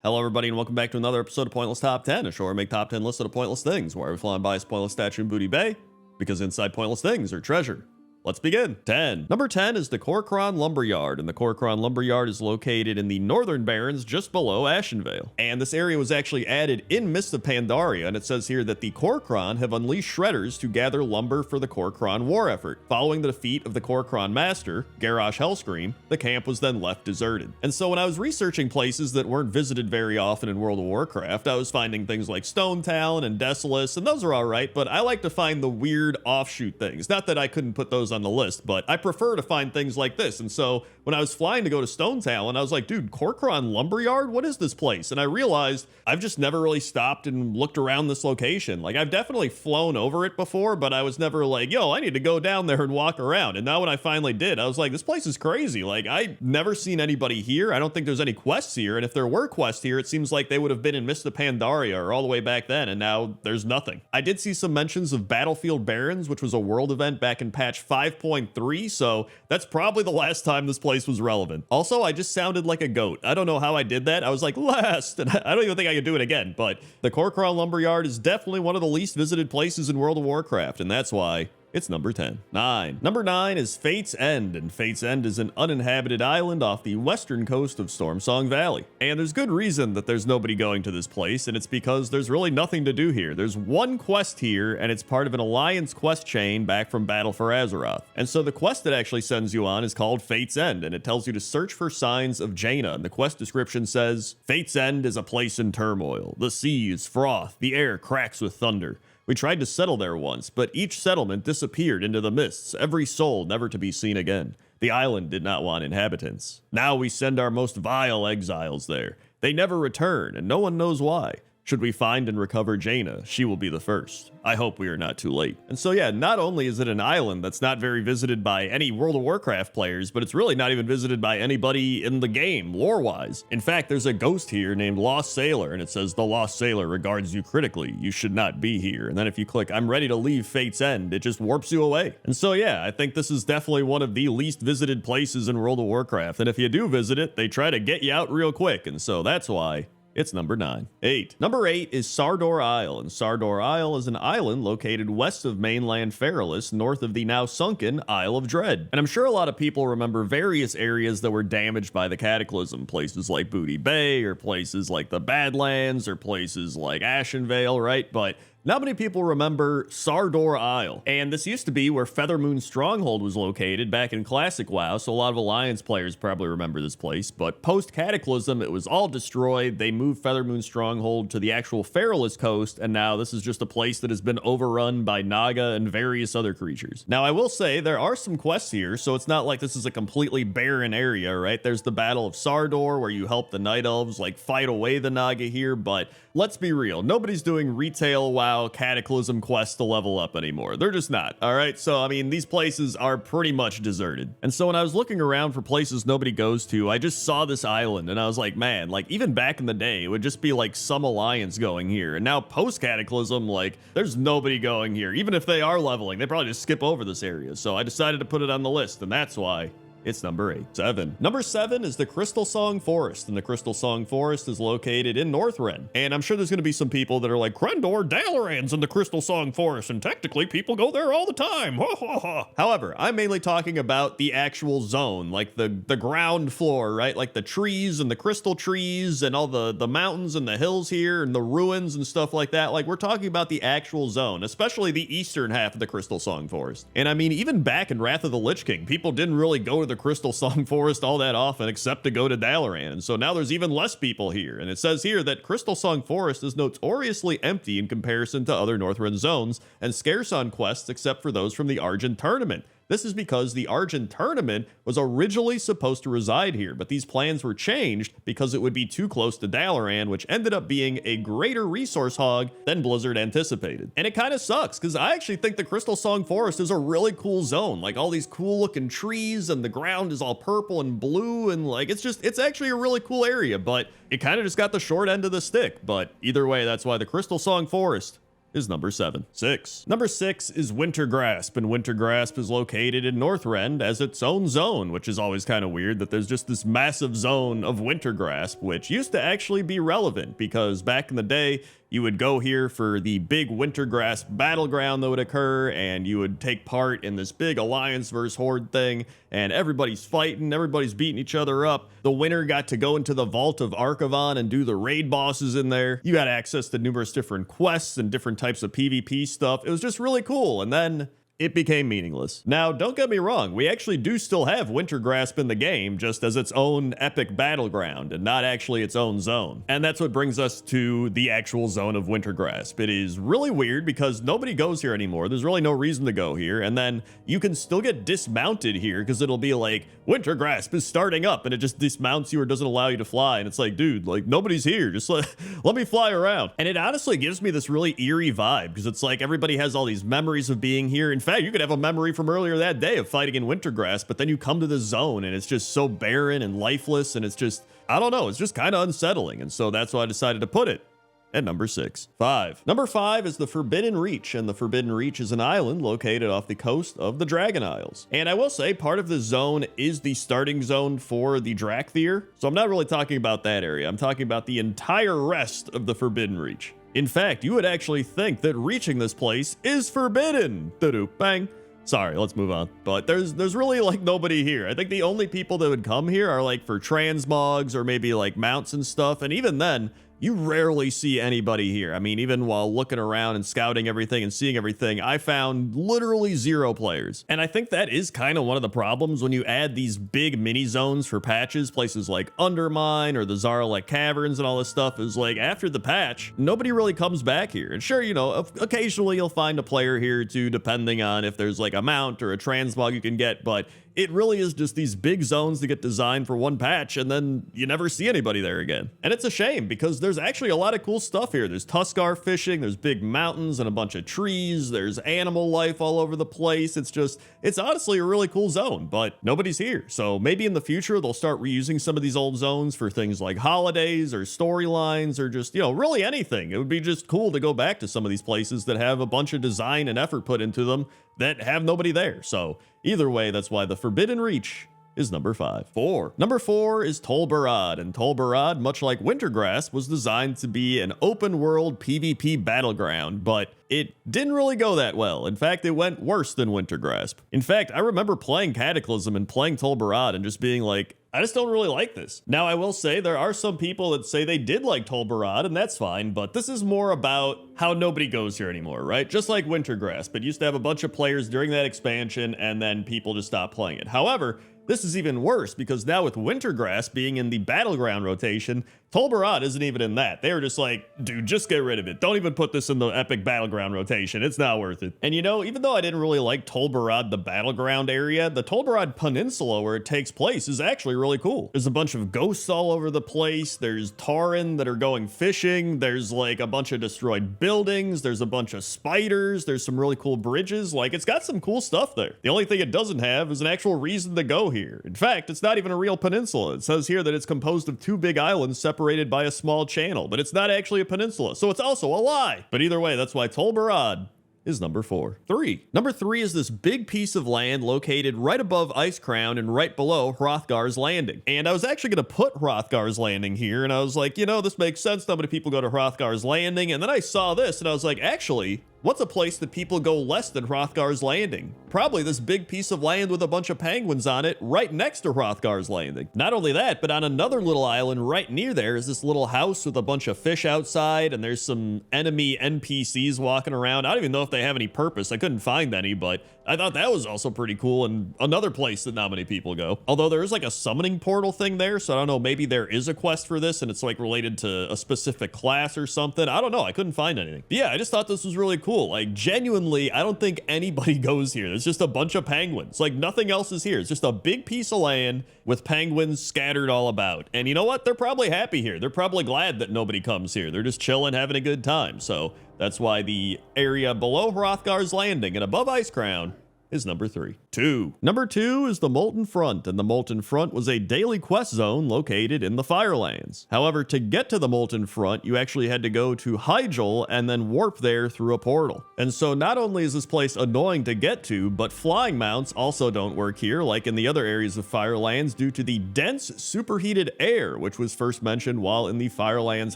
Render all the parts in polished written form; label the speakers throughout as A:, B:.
A: Hello, everybody, and welcome back to another episode of Pointless Top 10, a show where we make top 10 lists of pointless things, where we fly on by pointless statue in Booty Bay, because inside pointless things are treasure. Let's begin. 10. Number 10 is the Warcraft Lumberyard, and the Warcraft Lumberyard is located in the Northern Barrens just below Ashenvale. And this area was actually added in Mist of Pandaria, and it says here that the Warcraft have unleashed shredders to gather lumber for the Warcraft war effort. Following the defeat of the Warcraft master, Garrosh Hellscream, the camp was then left deserted. And so when I was researching places that weren't visited very often in World of Warcraft, I was finding things like Stone Town and Desolus, and those are alright, but I like to find the weird offshoot things. Not that I couldn't put those on the list, but I prefer to find things like this. And so when I was flying to go to Stone Town, I was like, dude, Warcraft Lumberyard, what is this place? And I realized I've just never really stopped and looked around this location. Like, I've definitely flown over it before, but I was never like, yo, I need to go down there and walk around. And now when I finally did, I was like, this place is crazy. Like, I've never seen anybody here. I don't think there's any quests here. And if there were quests here, it seems like they would have been in Mist of Pandaria or all the way back then. And now there's nothing. I did see some mentions of Battlefield Barrens, which was a world event back in patch 5.3. So that's probably the last time this place was relevant. Also, I just sounded like a goat. I don't know how I did that. I was like, last, and I don't even think I could do it again, but the Warcraft Lumberyard is definitely one of the least visited places in World of Warcraft, and that's why it's number 10. 9. Number 9 is Fate's End, and Fate's End is an uninhabited island off the western coast of Stormsong Valley. And there's good reason that there's nobody going to this place, and it's because there's really nothing to do here. There's one quest here, and it's part of an Alliance quest chain back from Battle for Azeroth. And so the quest it actually sends you on is called Fate's End, and it tells you to search for signs of Jaina. And the quest description says, Fate's End is a place in turmoil. The sea is froth, the air cracks with thunder. We tried to settle there once, but each settlement disappeared into the mists, every soul never to be seen again. The island did not want inhabitants. Now we send our most vile exiles there. They never return, and no one knows why. Should we find and recover Jaina, she will be the first. I hope we are not too late. And so yeah, not only is it an island that's not very visited by any World of Warcraft players, but it's really not even visited by anybody in the game, lore-wise. In fact, there's a ghost here named Lost Sailor, and it says, the Lost Sailor regards you critically. You should not be here. And then if you click, I'm ready to leave Fate's End, it just warps you away. And so yeah, I think this is definitely one of the least visited places in World of Warcraft. And if you do visit it, they try to get you out real quick. And so that's why it's number 9. 8. Number 8 is Sardor Isle, and Sardor Isle is an island located west of mainland Feralis, north of the now sunken Isle of Dread. And I'm sure a lot of people remember various areas that were damaged by the Cataclysm, places like Booty Bay, or places like the Badlands, or places like Ashenvale, right? But not many people remember Sardor Isle, and this used to be where Feathermoon Stronghold was located back in Classic WoW, so a lot of Alliance players probably remember this place, but post-Cataclysm, it was all destroyed. They moved Feathermoon Stronghold to the actual Feralis coast, and now this is just a place that has been overrun by Naga and various other creatures. Now, I will say, there are some quests here, so it's not like this is a completely barren area, right? There's the Battle of Sardor, where you help the Night Elves, like, fight away the Naga here, but let's be real, nobody's doing retail WoW Cataclysm quests to level up anymore. They're just not, all right? So, I mean, these places are pretty much deserted. And so when I was looking around for places nobody goes to, I just saw this island, and I was like, man, like, even back in the day, it would just be like some Alliance going here. And now post-Cataclysm, like, there's nobody going here. Even if they are leveling, they probably just skip over this area. So I decided to put it on the list, and that's why it's number 8. 7. Number 7 is the Crystal Song Forest, and the Crystal Song Forest is located in Northrend. And I'm sure there's going to be some people that are like, Crendor, Dalaran's in the Crystal Song Forest, and technically people go there all the time. Ha ha ha. However, I'm mainly talking about the actual zone, like the ground floor, right? Like the trees and the crystal trees and all the mountains and the hills here and the ruins and stuff like that. Like, we're talking about the actual zone, especially the eastern half of the Crystal Song Forest. And I mean, even back in Wrath of the Lich King, people didn't really go to the Crystal Song Forest all that often except to go to Dalaran, and so now there's even less people here. And it says here that Crystal Song Forest is notoriously empty in comparison to other Northrend zones and scarce on quests except for those from the Argent Tournament. This is because the Argent Tournament was originally supposed to reside here, but these plans were changed because it would be too close to Dalaran, which ended up being a greater resource hog than Blizzard anticipated. And it kind of sucks, because I actually think the Crystal Song Forest is a really cool zone. Like, all these cool looking trees, and the ground is all purple and blue, and like, it's actually a really cool area, but it kind of just got the short end of the stick. But either way, that's why the Crystal Song Forest is number 7. 6. Number 6 is Wintergrasp, and Wintergrasp is located in Northrend as its own zone, which is always kind of weird that there's just this massive zone of Wintergrasp, which used to actually be relevant because back in the day, you would go here for the big Wintergrasp battleground that would occur, and you would take part in this big Alliance versus Horde thing, and everybody's fighting, everybody's beating each other up. The winner got to go into the Vault of Archivon and do the raid bosses in there. You got access to numerous different quests and different types of PvP stuff. It was just really cool, and then it became meaningless. Now, don't get me wrong, we actually do still have Wintergrasp in the game, just as its own epic battleground, and not actually its own zone. And that's what brings us to the actual zone of Wintergrasp. It is really weird because nobody goes here anymore. There's really no reason to go here, and then you can still get dismounted here because it'll be like, Wintergrasp is starting up, and it just dismounts you or doesn't allow you to fly, and it's like, dude, like, nobody's here, just let me fly around. And it honestly gives me this really eerie vibe, because it's like everybody has all these memories of being here. In fact, you could have a memory from earlier that day of fighting in Wintergrasp, but then you come to the zone and it's just so barren and lifeless, and it's just, I don't know, it's just kind of unsettling. And so that's why I decided to put it at number 6. 5. Number 5 is the Forbidden Reach, and the Forbidden Reach is an island located off the coast of the Dragon Isles. And I will say part of the zone is the starting zone for the Drakthir, so I'm not really talking about that area. I'm talking about the entire rest of the Forbidden Reach. In fact, you would actually think that reaching this place is forbidden. Da-doop, bang. Sorry, let's move on. But there's really like nobody here. I think the only people that would come here are like for transmogs or maybe like mounts and stuff. And even then, you rarely see anybody here. I mean, even while looking around and scouting everything and seeing everything, I found literally 0 players. And I think that is kind of one of the problems when you add these big mini zones for patches, places like Undermine or the Zarlek Caverns and all this stuff, is like after the patch, nobody really comes back here. And sure, you know, occasionally you'll find a player here too, depending on if there's like a mount or a transmog you can get, but it really is just these big zones that get designed for one patch, and then you never see anybody there again. And it's a shame because there's actually a lot of cool stuff here. There's Tuskar fishing, there's big mountains and a bunch of trees, there's animal life all over the place. It's honestly a really cool zone, but nobody's here. So maybe in the future they'll start reusing some of these old zones for things like holidays or storylines or just, you know, really anything. It would be just cool to go back to some of these places that have a bunch of design and effort put into them that have nobody there. So either way, that's why the Forbidden Reach is number 5. 4. Number 4 is Tol Barad, and Tol Barad, much like Wintergrasp, was designed to be an open world PvP battleground, but it didn't really go that well. In fact, it went worse than Wintergrasp. In fact, I remember playing Cataclysm and playing Tol Barad and just being like, I just don't really like this. Now, I will say there are some people that say they did like Tol Barad, and that's fine, but this is more about how nobody goes here anymore, right? Just like Wintergrasp, it used to have a bunch of players during that expansion, and then people just stopped playing it. However, this is even worse because now with Wintergrasp being in the battleground rotation, Tol Barad isn't even in that. They were just like, dude, just get rid of it. Don't even put this in the epic battleground rotation. It's not worth it. And you know, even though I didn't really like Tol Barad, the battleground area, the Tol Barad Peninsula where it takes place is actually really cool. There's a bunch of ghosts all over the place. There's Tauren that are going fishing. There's like a bunch of destroyed buildings. There's a bunch of spiders. There's some really cool bridges. Like, it's got some cool stuff there. The only thing it doesn't have is an actual reason to go here. In fact, it's not even a real peninsula. It says here that it's composed of 2 big islands separated by a small channel, but it's not actually a peninsula, so it's also a lie. But either way, that's why Tol Barad is number 4. 3. Number 3 is this big piece of land located right above Icecrown and right below Hrothgar's Landing. And I was actually going to put Hrothgar's Landing here, and I was like, you know, this makes sense. Not many people go to Hrothgar's Landing. And then I saw this, and I was like, actually, what's a place that people go less than Hrothgar's Landing? Probably this big piece of land with a bunch of penguins on it right next to Hrothgar's Landing. Not only that, but on another little island right near there is this little house with a bunch of fish outside, and there's some enemy NPCs walking around. I don't even know if they have any purpose. I couldn't find any, but I thought that was also pretty cool and another place that not many people go. Although there is like a summoning portal thing there, so I don't know, maybe there is a quest for this and it's like related to a specific class or something. I don't know. I couldn't find anything. But yeah, I just thought this was really cool. Like, genuinely, I don't think anybody goes here. There's just a bunch of penguins. Like, nothing else is here. It's just a big piece of land with penguins scattered all about. And you know what? They're probably happy here. They're probably glad that nobody comes here. They're just chilling, having a good time. So that's why the area below Hrothgar's Landing and above Icecrown is number 3. 2. Number 2 is the Molten Front, and the Molten Front was a daily quest zone located in the Firelands. However, to get to the Molten Front, you actually had to go to Hyjal and then warp there through a portal. And so not only is this place annoying to get to, but flying mounts also don't work here like in the other areas of Firelands due to the dense superheated air, which was first mentioned while in the Firelands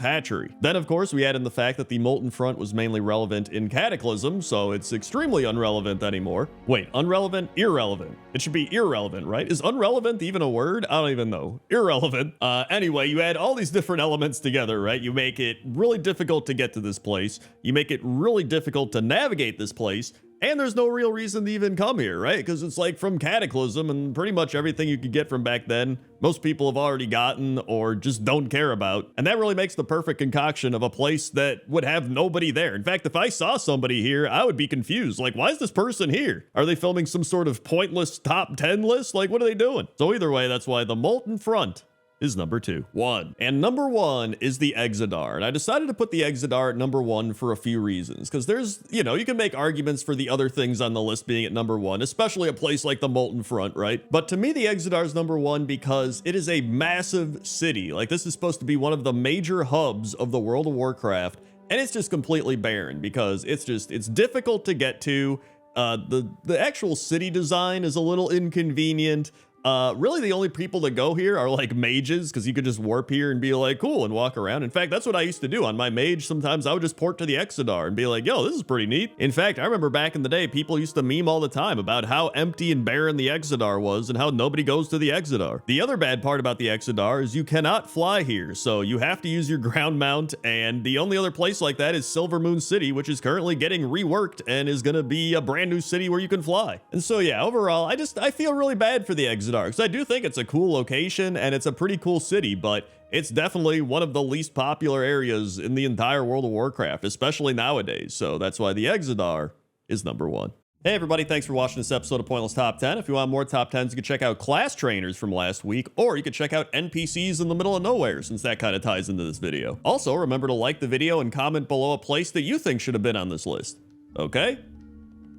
A: hatchery. Then of course we add in the fact that the Molten Front was mainly relevant in Cataclysm, so it's extremely irrelevant anymore. Wait, unrelevant? Irrelevant. It should be irrelevant, right? Is unrelevant even a word? I don't even know. Irrelevant. Anyway, you add all these different elements together, right? You make it really difficult to get to this place. You make it really difficult to navigate this place. And there's no real reason to even come here, right? Because it's like from Cataclysm and pretty much everything you could get from back then, most people have already gotten or just don't care about. And that really makes the perfect concoction of a place that would have nobody there. In fact, if I saw somebody here, I would be confused. Like, why is this person here? Are they filming some sort of pointless top 10 list? Like, what are they doing? So either way, that's why the Molten Front is number 2. 1. And number 1 is the Exodar. And I decided to put the Exodar at number 1 for a few reasons. Because there's, you know, you can make arguments for the other things on the list being at number 1, especially a place like the Molten Front, right? But to me, the Exodar is number 1 because it is a massive city. Like, this is supposed to be one of the major hubs of the World of Warcraft. And it's just completely barren because it's difficult to get to. The actual city design is a little inconvenient. Really the only people that go here are like mages, because you could just warp here and be like, cool, and walk around. In fact, that's what I used to do on my mage. Sometimes I would just port to the Exodar and be like, yo, this is pretty neat. In fact, I remember back in the day, people used to meme all the time about how empty and barren the Exodar was and how nobody goes to the Exodar. The other bad part about the Exodar is you cannot fly here, so you have to use your ground mount, and the only other place like that is Silvermoon City, which is currently getting reworked and is gonna be a brand new city where you can fly. And so yeah, overall, I feel really bad for the Exodar, because I do think it's a cool location and it's a pretty cool city, but it's definitely one of the least popular areas in the entire World of Warcraft, especially nowadays. So that's why the Exodar is number 1. Hey everybody, thanks for watching this episode of Pointless Top 10. If you want more Top 10s, you can check out class trainers from last week, or you can check out NPCs in the middle of nowhere, since that kind of ties into this video. Also, remember to like the video and comment below a place that you think should have been on this list. Okay?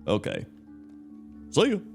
A: Okay. See you.